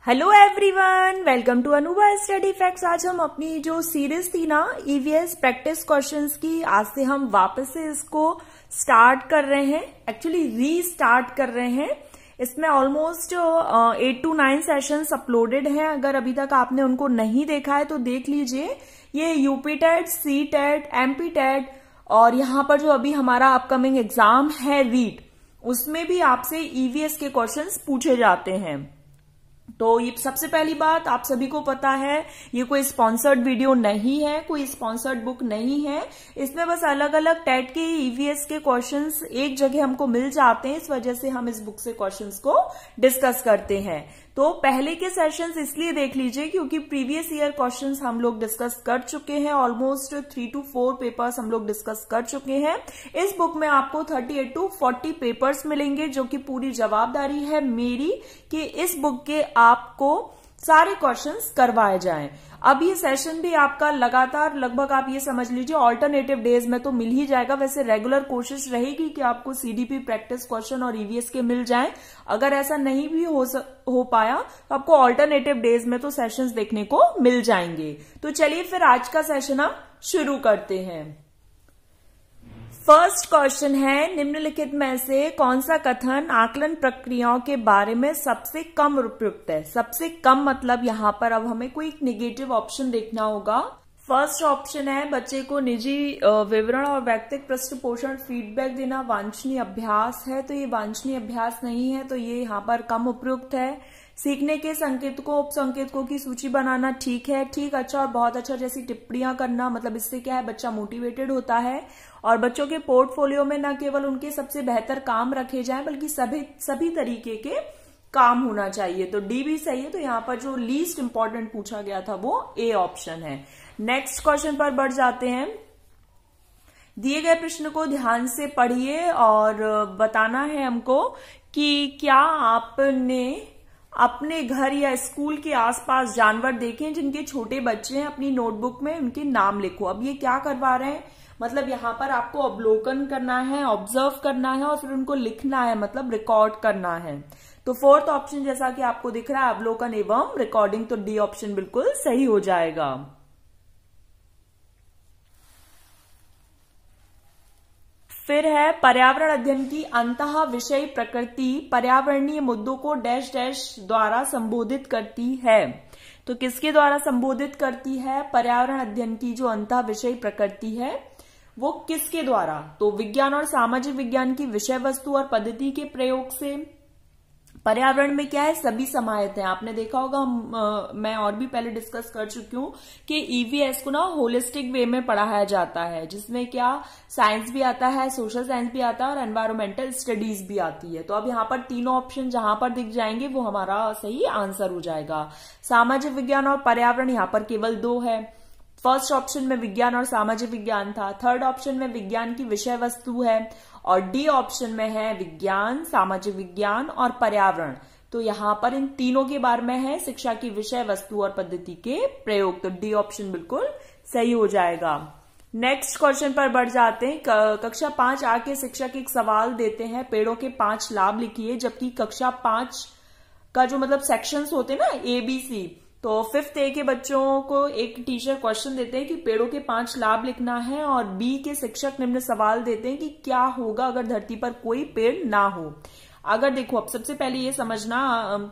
Hello everyone, welcome to Anubha study facts. आज हम अपनी जो सीरीज थी ना ईवीएस प्रैक्टिस क्वेश्चंस की, आज से हम वापस से इसको स्टार्ट कर रहे हैं, एक्चुअली रीस्टार्ट कर रहे हैं। इसमें ऑलमोस्ट 8 to 9 सेशंस अपलोडेड हैं। अगर अभी तक आपने उनको नहीं देखा है तो देख लीजिए। ये UP TET, C TET, MP TET और यहाँ पर जो अभी हमारा अपकमिंग एग्जाम है रीट, उसमें भी आपसे ईवीएस के क्वेश्चंस पूछे जाते हैं। तो ये सबसे पहली बात, आप सभी को पता है ये कोई स्पॉन्सर्ड वीडियो नहीं है, कोई स्पॉन्सर्ड बुक नहीं है। इसमें बस अलग अलग टेट के ईवीएस के क्वेश्चंस एक जगह हमको मिल जाते हैं, इस वजह से हम इस बुक से क्वेश्चंस को डिस्कस करते हैं। तो पहले के सेशंस इसलिए देख लीजिए क्योंकि प्रीवियस ईयर क्वेश्चंस हम लोग डिस्कस कर चुके हैं। ऑलमोस्ट 3 to 4 पेपर्स हम लोग डिस्कस कर चुके हैं। इस बुक में आपको 38 to 40 पेपर्स मिलेंगे, जो कि पूरी जवाबदारी है मेरी कि इस बुक के आपको सारे क्वेश्चंस करवाए जाएं। अब ये सेशन भी आपका लगातार लगभग आप ये समझ लीजिए ऑल्टरनेटिव डेज में तो मिल ही जाएगा। वैसे रेगुलर कोशिश रहेगी कि आपको सीडीपी प्रैक्टिस क्वेश्चन और ईवीएस के मिल जाएं। अगर ऐसा नहीं भी हो पाया तो आपको ऑल्टरनेटिव डेज में तो सेशंस देखने को मिल जाएंगे। तो चलिए फिर आज का सेशन हम शुरू करते हैं। फर्स्ट क्वेश्चन है, निम्नलिखित में से कौन सा कथन आकलन प्रक्रियाओं के बारे में सबसे कम उपयुक्त है? सबसे कम मतलब यहां पर अब हमें कोई नेगेटिव ऑप्शन देखना होगा। फर्स्ट ऑप्शन है, बच्चे को निजी विवरण और व्यक्तिगत पृष्ठपोषण फीडबैक देना वांछनीय अभ्यास है। तो ये वांछनीय अभ्यास नहीं है, तो ये यहाँ पर कम उपयुक्त है। सीखने के संकेतकों उपसंकेतकों की सूची बनाना ठीक है, ठीक, अच्छा और बहुत अच्छा जैसी टिप्पणियां करना, मतलब इससे क्या है, बच्चा मोटिवेटेड होता है। और बच्चों के पोर्टफोलियो में न केवल उनके सबसे बेहतर काम रखे जाएं बल्कि सभी तरीके के काम होना चाहिए। तो डी भी सही है। तो यहाँ पर जो लीस्ट इंपॉर्टेंट पूछा गया था वो ए ऑप्शन है। नेक्स्ट क्वेश्चन पर बढ़ जाते हैं। दिए गए प्रश्न को ध्यान से पढ़िए और बताना है हमको कि क्या आपने अपने घर या स्कूल के आसपास जानवर देखे जिनके छोटे बच्चे हैं। अपनी नोटबुक में उनके नाम लिखो। अब ये क्या करवा रहे हैं, मतलब यहाँ पर आपको अवलोकन करना है, ऑब्जर्व करना है और फिर उनको लिखना है, मतलब रिकॉर्ड करना है। तो फोर्थ ऑप्शन जैसा कि आपको दिख रहा है अवलोकन एवं रिकॉर्डिंग, तो डी ऑप्शन बिल्कुल सही हो जाएगा। फिर है, पर्यावरण अध्ययन की अंतः विषय प्रकृति पर्यावरणीय मुद्दों को डैश डैश द्वारा संबोधित करती है। तो किसके द्वारा संबोधित करती है? पर्यावरण अध्ययन की जो अंतः विषय प्रकृति है वो किसके द्वारा? तो विज्ञान और सामाजिक विज्ञान की विषय वस्तु और पद्धति के प्रयोग से। पर्यावरण में क्या है, सभी समाहित है। आपने देखा होगा, मैं और भी पहले डिस्कस कर चुकी हूँ कि ईवीएस को ना होलिस्टिक वे में पढ़ाया जाता है, जिसमें क्या साइंस भी आता है, सोशल साइंस भी आता है और एनवायरमेंटल स्टडीज भी आती है। तो अब यहाँ पर तीनों ऑप्शन जहां पर दिख जाएंगे वो हमारा सही आंसर हो जाएगा। सामाजिक विज्ञान और पर्यावरण यहाँ पर केवल 2 है। फर्स्ट ऑप्शन में विज्ञान और सामाजिक विज्ञान था, थर्ड ऑप्शन में विज्ञान की विषय वस्तु है और डी ऑप्शन में है विज्ञान, सामाजिक विज्ञान और पर्यावरण। तो यहां पर इन तीनों के बारे में है शिक्षा की विषय वस्तु और पद्धति के प्रयोग। तो डी ऑप्शन बिल्कुल सही हो जाएगा। नेक्स्ट क्वेश्चन पर बढ़ जाते हैं। कक्षा 5 आ के शिक्षक एक सवाल देते हैं, पेड़ों के 5 लाभ लिखिए। जबकि कक्षा 5 का जो मतलब सेक्शंस होते हैं ना, ABC, तो 5th A के बच्चों को एक टीचर क्वेश्चन देते हैं कि पेड़ों के 5 लाभ लिखना है और B के शिक्षक निम्न सवाल देते हैं कि क्या होगा अगर धरती पर कोई पेड़ ना हो। अगर देखो, अब सबसे पहले ये समझना,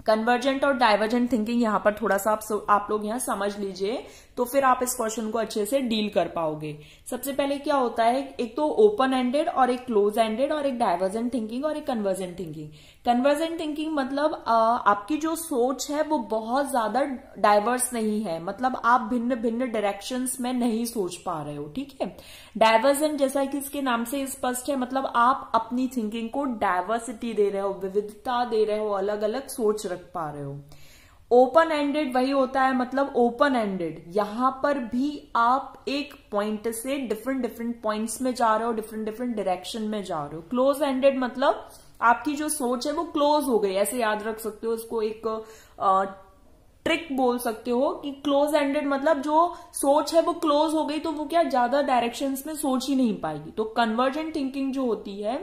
कन्वर्जेंट और डाइवर्जेंट थिंकिंग यहाँ पर थोड़ा सा आप लोग यहाँ समझ लीजिए, तो फिर आप इस क्वेश्चन को अच्छे से डील कर पाओगे। सबसे पहले क्या होता है, एक तो ओपन एंडेड और एक क्लोज एंडेड और एक डाइवर्जेंट थिंकिंग और एक कन्वर्जेंट थिंकिंग। कन्वर्जेंट थिंकिंग मतलब आपकी जो सोच है वो बहुत ज्यादा डाइवर्स नहीं है, मतलब आप भिन्न भिन्न डायरेक्शंस में नहीं सोच पा रहे हो, ठीक है। डाइवर्जेंट जैसा कि इसके नाम से स्पष्ट है, मतलब आप अपनी थिंकिंग को डाइवर्सिटी दे रहे हो, विविधता दे रहे हो, अलग अलग सोच रख पा रहे हो। ओपन एंडेड वही होता है, मतलब ओपन एंडेड, यहां पर भी आप एक पॉइंट से डिफरेंट पॉइंट्स में जा रहे हो, डिफरेंट डायरेक्शन में जा रहे हो। क्लोज एंडेड मतलब आपकी जो सोच है वो क्लोज हो गई, ऐसे याद रख सकते हो इसको, एक ट्रिक बोल सकते हो कि क्लोज एंडेड मतलब जो सोच है वो क्लोज हो गई, तो वो क्या ज्यादा डायरेक्शंस में सोच ही नहीं पाएगी। तो कन्वर्जेंट थिंकिंग जो होती है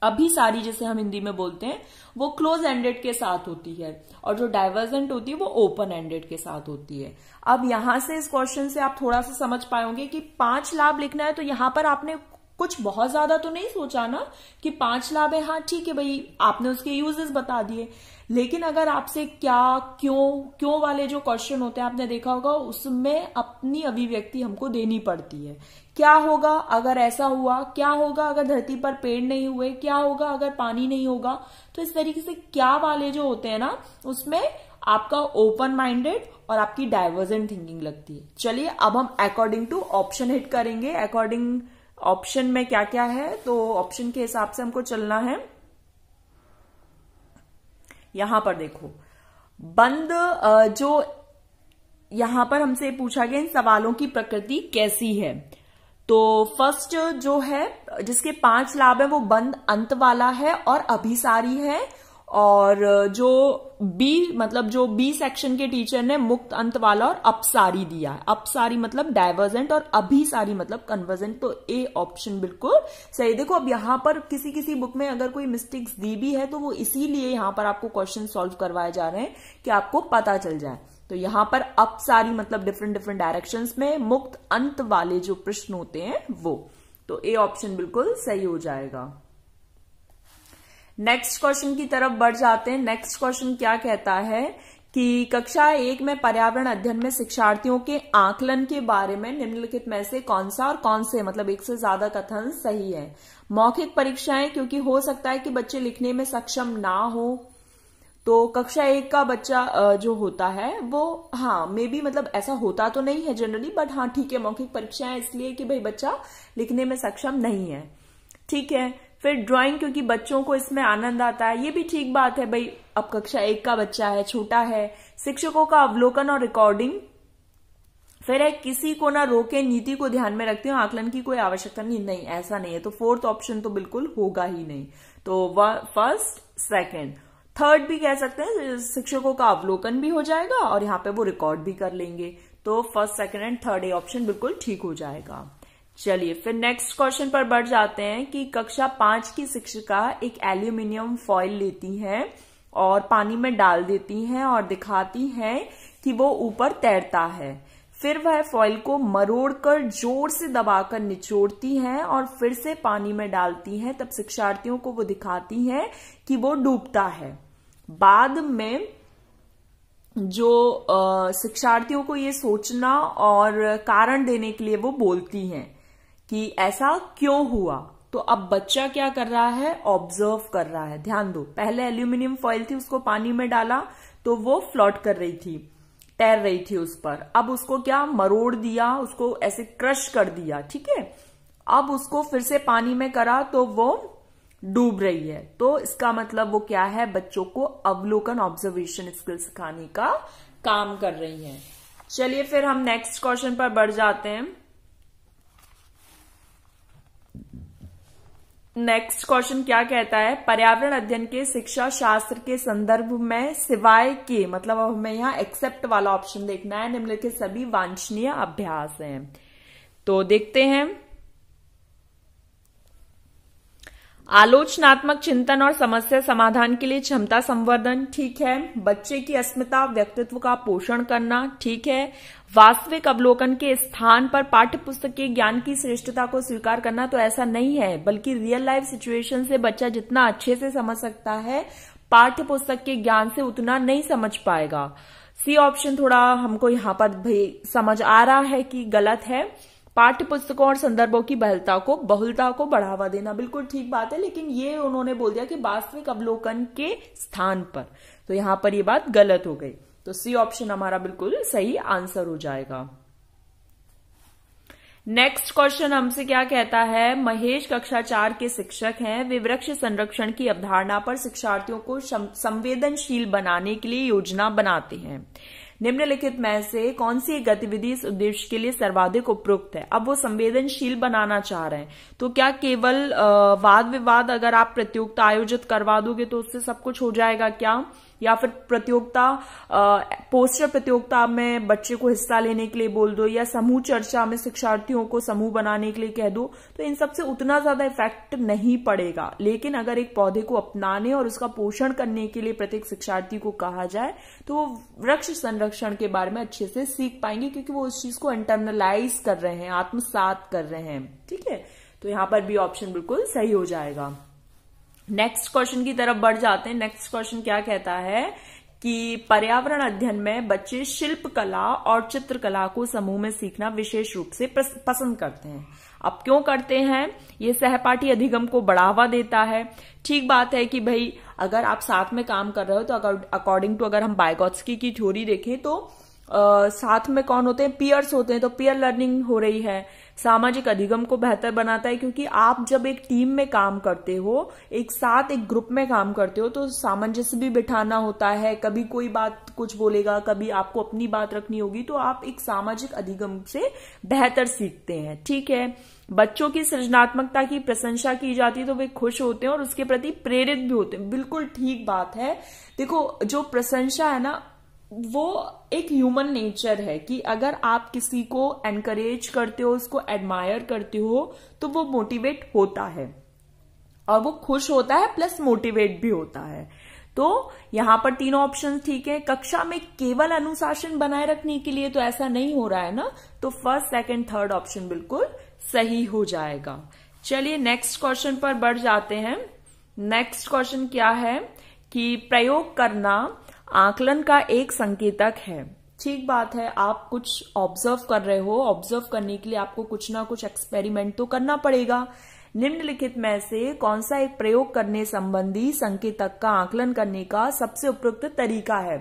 अभिसारी जिसे हम हिंदी में बोलते हैं वो क्लोज एंडेड के साथ होती है और जो डाइवर्जेंट होती है वो ओपन एंडेड के साथ होती है। अब यहां से इस क्वेश्चन से आप थोड़ा सा समझ पाएंगे कि 5 लाभ लिखना है, तो यहां पर आपने कुछ बहुत ज्यादा तो नहीं सोचा ना कि 5 लाभ है, हाँ ठीक है भाई, आपने उसके यूजेस बता दिए। लेकिन अगर आपसे क्या क्यों वाले जो क्वेश्चन होते हैं आपने देखा होगा, उसमें अपनी अभिव्यक्ति हमको देनी पड़ती है। क्या होगा अगर ऐसा हुआ, क्या होगा अगर धरती पर पेड़ नहीं हुए, क्या होगा अगर पानी नहीं होगा। तो इस तरीके से क्या वाले जो होते हैं ना, उसमें आपका ओपन माइंडेड और आपकी डाइवर्जेंट थिंकिंग लगती है। चलिए अब हम अकॉर्डिंग टू ऑप्शन हिट करेंगे। अकॉर्डिंग ऑप्शन में क्या क्या है, तो ऑप्शन के हिसाब से हमको चलना है। यहां पर देखो, बंद जो यहां पर हमसे पूछा गया इन सवालों की प्रकृति कैसी है। तो फर्स्ट जो है जिसके 5 लाभ है वो बंद अंत वाला है और अभिसारी है, और जो बी मतलब जो बी सेक्शन के टीचर ने मुक्त अंत वाला और अपसारी दिया है। अपसारी मतलब डाइवर्जेंट और अभिसारी मतलब कन्वर्जेंट। तो ए ऑप्शन बिल्कुल सही। देखो अब यहां पर किसी किसी बुक में अगर कोई मिस्टेक्स दी भी है तो वो इसीलिए यहां पर आपको क्वेश्चन सॉल्व करवाए जा रहे हैं कि आपको पता चल जाए। तो यहां पर अपसारी मतलब डिफरेंट डिफरेंट डायरेक्शंस में, मुक्त अंत वाले जो प्रश्न होते हैं वो। तो ए ऑप्शन बिल्कुल सही हो जाएगा। नेक्स्ट क्वेश्चन की तरफ बढ़ जाते हैं। नेक्स्ट क्वेश्चन क्या कहता है कि कक्षा 1 में पर्यावरण अध्ययन में शिक्षार्थियों के आकलन के बारे में निम्नलिखित में से कौन सा और कौन से मतलब एक से ज्यादा कथन सही है। मौखिक परीक्षाएं, क्योंकि हो सकता है कि बच्चे लिखने में सक्षम ना हो, तो कक्षा 1 का बच्चा जो होता है वो हाँ मे बी मतलब ऐसा होता तो नहीं है जनरली, बट हाँ ठीक है, मौखिक परीक्षाएं इसलिए कि भाई बच्चा लिखने में सक्षम नहीं है, ठीक है। फिर ड्राइंग, क्योंकि बच्चों को इसमें आनंद आता है, ये भी ठीक बात है भाई, अब कक्षा 1 का बच्चा है, छोटा है। शिक्षकों का अवलोकन और रिकॉर्डिंग। फिर है किसी को ना रोके, नीति को ध्यान में रखते हो, आकलन की कोई आवश्यकता नहीं, ऐसा नहीं है। तो फोर्थ ऑप्शन तो बिल्कुल होगा ही नहीं। तो फर्स्ट, सेकंड, थर्ड भी कह सकते हैं, शिक्षकों का अवलोकन भी हो जाएगा और यहाँ पे वो रिकॉर्ड भी कर लेंगे। तो first, second and third A option बिल्कुल ठीक हो जाएगा। चलिए फिर नेक्स्ट क्वेश्चन पर बढ़ जाते हैं कि कक्षा 5 की शिक्षिका एक एल्यूमिनियम फॉइल लेती हैं और पानी में डाल देती हैं और दिखाती हैं कि वो ऊपर तैरता है। फिर वह फॉइल को मरोड़कर जोर से दबाकर निचोड़ती हैं और फिर से पानी में डालती हैं। तब शिक्षार्थियों को वो दिखाती हैं कि वो डूबता है। बाद में जो शिक्षार्थियों को ये सोचना और कारण देने के लिए वो बोलती हैं कि ऐसा क्यों हुआ। तो अब बच्चा क्या कर रहा है, ऑब्जर्व कर रहा है। ध्यान दो, पहले एल्यूमिनियम फॉइल थी, उसको पानी में डाला तो वो फ्लोट कर रही थी, तैर रही थी उस पर। अब उसको क्या मरोड़ दिया, उसको ऐसे क्रश कर दिया, ठीक है। अब उसको फिर से पानी में करा तो वो डूब रही है। तो इसका मतलब वो क्या है, बच्चों को अवलोकन ऑब्जर्वेशन स्किल सिखाने का काम कर रही है। चलिए फिर हम नेक्स्ट क्वेश्चन पर बढ़ जाते हैं। नेक्स्ट क्वेश्चन क्या कहता है, पर्यावरण अध्ययन के शिक्षा शास्त्र के संदर्भ में सिवाय के मतलब अब हमें यहाँ एक्सेप्ट वाला ऑप्शन देखना है, निम्नलिखित सभी वांछनीय अभ्यास हैं। तो देखते हैं। आलोचनात्मक चिंतन और समस्या समाधान के लिए क्षमता संवर्धन, ठीक है। बच्चे की अस्मिता व्यक्तित्व का पोषण करना, ठीक है। वास्तविक अवलोकन के स्थान पर पाठ्य पुस्तक के ज्ञान की श्रेष्ठता को स्वीकार करना, तो ऐसा नहीं है, बल्कि रियल लाइफ सिचुएशन से बच्चा जितना अच्छे से समझ सकता है पाठ्य पुस्तक के ज्ञान से उतना नहीं समझ पाएगा। सी ऑप्शन थोड़ा हमको यहाँ पर भाई समझ आ रहा है कि गलत है। पाठ्य पुस्तकों और संदर्भों की बहुलता को बढ़ावा देना, बिल्कुल ठीक बात है, लेकिन ये उन्होंने बोल दिया कि वास्तविक अवलोकन के स्थान पर, तो यहां पर ये बात गलत हो गई। तो सी ऑप्शन हमारा बिल्कुल सही आंसर हो जाएगा। नेक्स्ट क्वेश्चन हमसे क्या कहता है, महेश कक्षा 4 के शिक्षक हैं, वे वृक्ष संरक्षण की अवधारणा पर शिक्षार्थियों को संवेदनशील बनाने के लिए योजना बनाते हैं। निम्नलिखित में से कौन सी गतिविधि इस उद्देश्य के लिए सर्वाधिक उपयुक्त है। अब वो संवेदनशील बनाना चाह रहे हैं, तो क्या केवल वाद विवाद अगर आप प्रतियोगिता आयोजित करवा दोगे तो उससे सब कुछ हो जाएगा क्या। या फिर प्रतियोगिता, पोस्टर प्रतियोगिता में बच्चे को हिस्सा लेने के लिए बोल दो, या समूह चर्चा में शिक्षार्थियों को समूह बनाने के लिए कह दो, तो इन सबसे उतना ज्यादा इफेक्ट नहीं पड़ेगा। लेकिन अगर एक पौधे को अपनाने और उसका पोषण करने के लिए प्रत्येक शिक्षार्थी को कहा जाए तो वो वृक्ष संरक्षण के बारे में अच्छे से सीख पाएंगे, क्योंकि वो उस चीज को इंटरनलाइज कर रहे हैं, आत्मसात कर रहे हैं। ठीक है, तो यहां पर भी ऑप्शन बिल्कुल सही हो जाएगा। नेक्स्ट क्वेश्चन की तरफ बढ़ जाते हैं। नेक्स्ट क्वेश्चन क्या कहता है कि पर्यावरण अध्ययन में बच्चे शिल्प कला और चित्रकला को समूह में सीखना विशेष रूप से पसंद करते हैं। अब क्यों करते हैं? ये सहपाठी अधिगम को बढ़ावा देता है। ठीक बात है कि भाई अगर आप साथ में काम कर रहे हो तो अकॉर्डिंग टू अगर हम वाइगोत्स्की की थ्योरी देखें तो साथ में कौन होते हैं? पीयर्स होते हैं, तो पीयर लर्निंग हो रही है। सामाजिक अधिगम को बेहतर बनाता है, क्योंकि आप जब एक टीम में काम करते हो, एक साथ एक ग्रुप में काम करते हो, तो सामंजस्य भी बिठाना होता है। कभी कोई बात कुछ बोलेगा, कभी आपको अपनी बात रखनी होगी, तो आप एक सामाजिक अधिगम से बेहतर सीखते हैं। ठीक है, बच्चों की सृजनात्मकता की प्रशंसा की जाती है तो वे खुश होते हैं और उसके प्रति प्रेरित भी होते हैं। बिल्कुल ठीक बात है। देखो, जो प्रशंसा है ना, वो एक ह्यूमन नेचर है कि अगर आप किसी को एनकरेज करते हो, उसको एडमायर करते हो, तो वो मोटिवेट होता है और वो खुश होता है प्लस मोटिवेट भी होता है। तो यहां पर तीनों ऑप्शन ठीक है। कक्षा में केवल अनुशासन बनाए रखने के लिए तो ऐसा नहीं हो रहा है ना, तो फर्स्ट, सेकंड, थर्ड ऑप्शन बिल्कुल सही हो जाएगा। चलिए नेक्स्ट क्वेश्चन पर बढ़ जाते हैं। नेक्स्ट क्वेश्चन क्या है कि प्रयोग करना आकलन का एक संकेतक है। ठीक बात है, आप कुछ ऑब्जर्व कर रहे हो, ऑब्जर्व करने के लिए आपको कुछ ना कुछ एक्सपेरिमेंट तो करना पड़ेगा। निम्नलिखित में से कौन सा एक प्रयोग करने संबंधी संकेतक का आकलन करने का सबसे उपयुक्त तरीका है?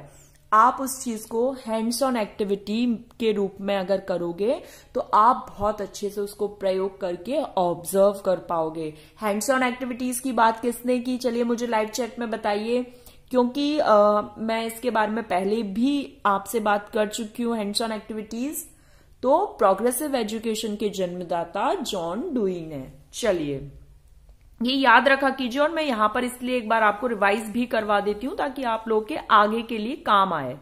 आप उस चीज को हैंड्स ऑन एक्टिविटी के रूप में अगर करोगे तो आप बहुत अच्छे से उसको प्रयोग करके ऑब्जर्व कर पाओगे। हैंड्स ऑन एक्टिविटीज की बात किसने की? चलिए मुझे लाइव चैट में बताइए, क्योंकि मैं इसके बारे में पहले भी आपसे बात कर चुकी हूँ। हैंड्स ऑन एक्टिविटीज तो प्रोग्रेसिव एजुकेशन के जन्मदाता जॉन डुई ने। चलिए ये याद रखा कीजिए, और मैं यहां पर इसलिए एक बार आपको रिवाइज भी करवा देती हूं ताकि आप लोग के आगे के लिए काम आए।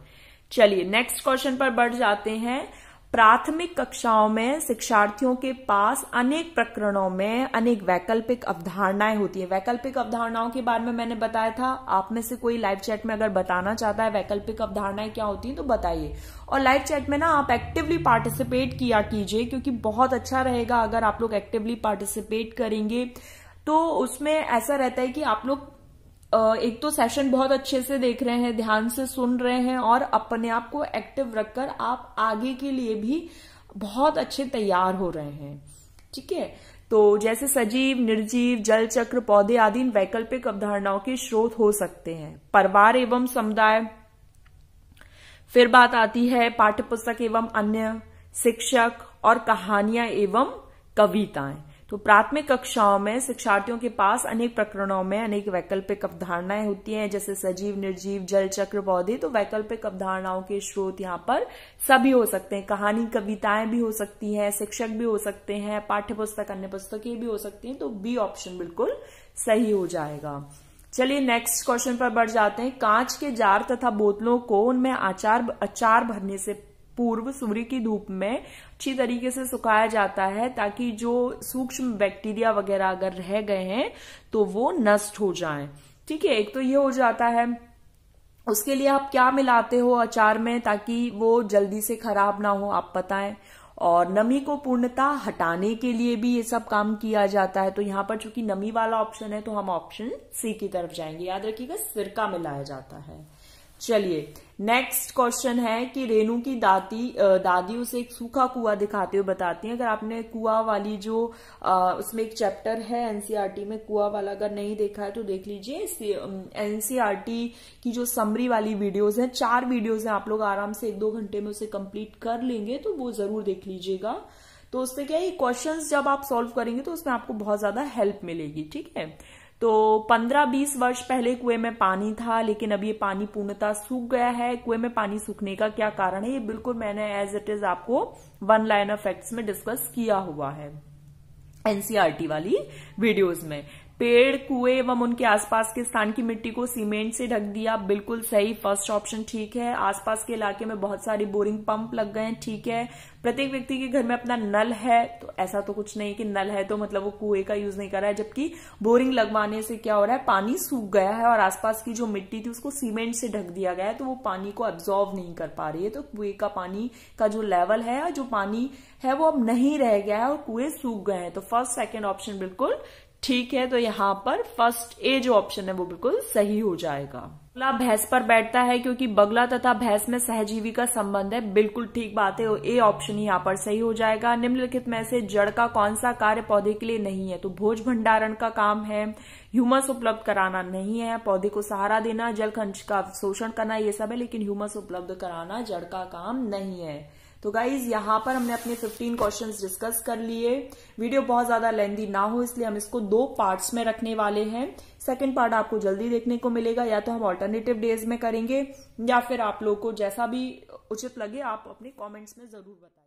चलिए नेक्स्ट क्वेश्चन पर बढ़ जाते हैं। प्राथमिक कक्षाओं में शिक्षार्थियों के पास अनेक प्रकरणों में अनेक वैकल्पिक अवधारणाएं होती है। वैकल्पिक अवधारणाओं के बारे में मैंने बताया था। आप में से कोई लाइव चैट में अगर बताना चाहता है वैकल्पिक अवधारणाएं क्या होती हैं तो बताइए। और लाइव चैट में ना आप एक्टिवली पार्टिसिपेट किया कीजिए, क्योंकि बहुत अच्छा रहेगा अगर आप लोग एक्टिवली पार्टिसिपेट करेंगे। तो उसमें ऐसा रहता है कि आप लोग एक तो सेशन बहुत अच्छे से देख रहे हैं, ध्यान से सुन रहे हैं, और अपने आप को एक्टिव रखकर आप आगे के लिए भी बहुत अच्छे तैयार हो रहे हैं। ठीक है, तो जैसे सजीव, निर्जीव, जल चक्र, पौधे आदि इन वैकल्पिक अवधारणाओं के स्रोत हो सकते हैं। परिवार एवं समुदाय, फिर बात आती है पाठ्यपुस्तक एवं अन्य, शिक्षक और कहानियां एवं कविताएं। तो प्राथमिक कक्षाओं में शिक्षार्थियों के पास अनेक प्रकरणों में अनेक वैकल्पिक अवधारणाएं होती हैं, जैसे सजीव, निर्जीव, जल चक्र, पौधे। तो वैकल्पिक अवधारणाओं के स्रोत यहाँ पर सभी हो सकते हैं। कहानी, कविताएं भी हो सकती हैं, शिक्षक भी हो सकते हैं, पाठ्यपुस्तक, अन्य पुस्तकें भी हो सकती हैं। तो बी ऑप्शन बिल्कुल सही हो जाएगा। चलिए नेक्स्ट क्वेश्चन पर बढ़ जाते हैं। कांच के जार तथा बोतलों को उनमें अचार भरने से पूर्व सूर्य की धूप में अच्छी तरीके से सुखाया जाता है, ताकि जो सूक्ष्म बैक्टीरिया वगैरह अगर रह गए हैं तो वो नष्ट हो जाएं। ठीक है, एक तो ये हो जाता है। उसके लिए आप क्या मिलाते हो अचार में ताकि वो जल्दी से खराब ना हो, आप बताएं। और नमी को पूर्णता हटाने के लिए भी ये सब काम किया जाता है। तो यहाँ पर चूंकि नमी वाला ऑप्शन है तो हम ऑप्शन सी की तरफ जाएंगे। याद रखिएगा, सिरका मिलाया जाता है। चलिए नेक्स्ट क्वेश्चन है कि रेणु की दादी उसे एक सूखा कुआं दिखाते हुए बताती हैं। अगर आपने कुआं वाली जो उसमें एक चैप्टर है एनसीईआरटी में कुआं वाला, अगर नहीं देखा है तो देख लीजिए। एनसीईआरटी की जो समरी वाली वीडियोस हैं, 4 वीडियोस हैं, आप लोग आराम से 1-2 घंटे में उसे कंप्लीट कर लेंगे, तो वो जरूर देख लीजिएगा। तो उससे क्या है, क्वेश्चंस जब आप सॉल्व करेंगे तो उसमें आपको बहुत ज्यादा हेल्प मिलेगी। ठीक है, तो 15-20 वर्ष पहले कुएं में पानी था, लेकिन अब ये पानी पूर्णतः सूख गया है। कुएं में पानी सूखने का क्या कारण है, ये बिल्कुल मैंने एज इट इज आपको 1 लाइन ऑफ फैक्ट्स में डिस्कस किया हुआ है एनसीईआरटी वाली वीडियोस में। पेड़, कुएं एवं उनके आसपास के स्थान की मिट्टी को सीमेंट से ढक दिया, बिल्कुल सही, फर्स्ट ऑप्शन ठीक है। आसपास के इलाके में बहुत सारी बोरिंग पंप लग गए हैं, ठीक है। प्रत्येक व्यक्ति के घर में अपना नल है, तो ऐसा तो कुछ नहीं कि नल है तो मतलब वो कुएं का यूज नहीं कर रहा है, जबकि बोरिंग लगवाने से क्या हो रहा है, पानी सूख गया है और आसपास की जो मिट्टी थी उसको सीमेंट से ढक दिया गया है, तो वो पानी को एब्जॉर्व नहीं कर पा रही है, तो कुएं का पानी का जो लेवल है, जो पानी है वो अब नहीं रह गया है और कुएं सूख गए हैं। तो फर्स्ट सेकेंड ऑप्शन बिल्कुल ठीक है, तो यहां पर फर्स्ट ए जो ऑप्शन है वो बिल्कुल सही हो जाएगा। बगला भैंस पर बैठता है क्योंकि बगला तथा भैंस में सहजीवी का संबंध है, बिल्कुल ठीक बात है, ए ऑप्शन ही यहाँ पर सही हो जाएगा। निम्नलिखित में से जड़ का कौन सा कार्य पौधे के लिए नहीं है, तो भोज भंडारण का काम है, ह्यूमस उपलब्ध कराना नहीं है, पौधे को सहारा देना, जल खनिज का शोषण करना, ये सब है, लेकिन ह्यूमस उपलब्ध कराना जड़ का काम नहीं है। तो गाइज यहाँ पर हमने अपने 15 क्वेश्चंस डिस्कस कर लिए। वीडियो बहुत ज्यादा लेंथी ना हो इसलिए हम इसको 2 पार्ट्स में रखने वाले हैं। सेकंड पार्ट आपको जल्दी देखने को मिलेगा, या तो हम ऑल्टरनेटिव डेज में करेंगे या फिर आप लोग को जैसा भी उचित लगे आप अपने कमेंट्स में जरूर बताएं।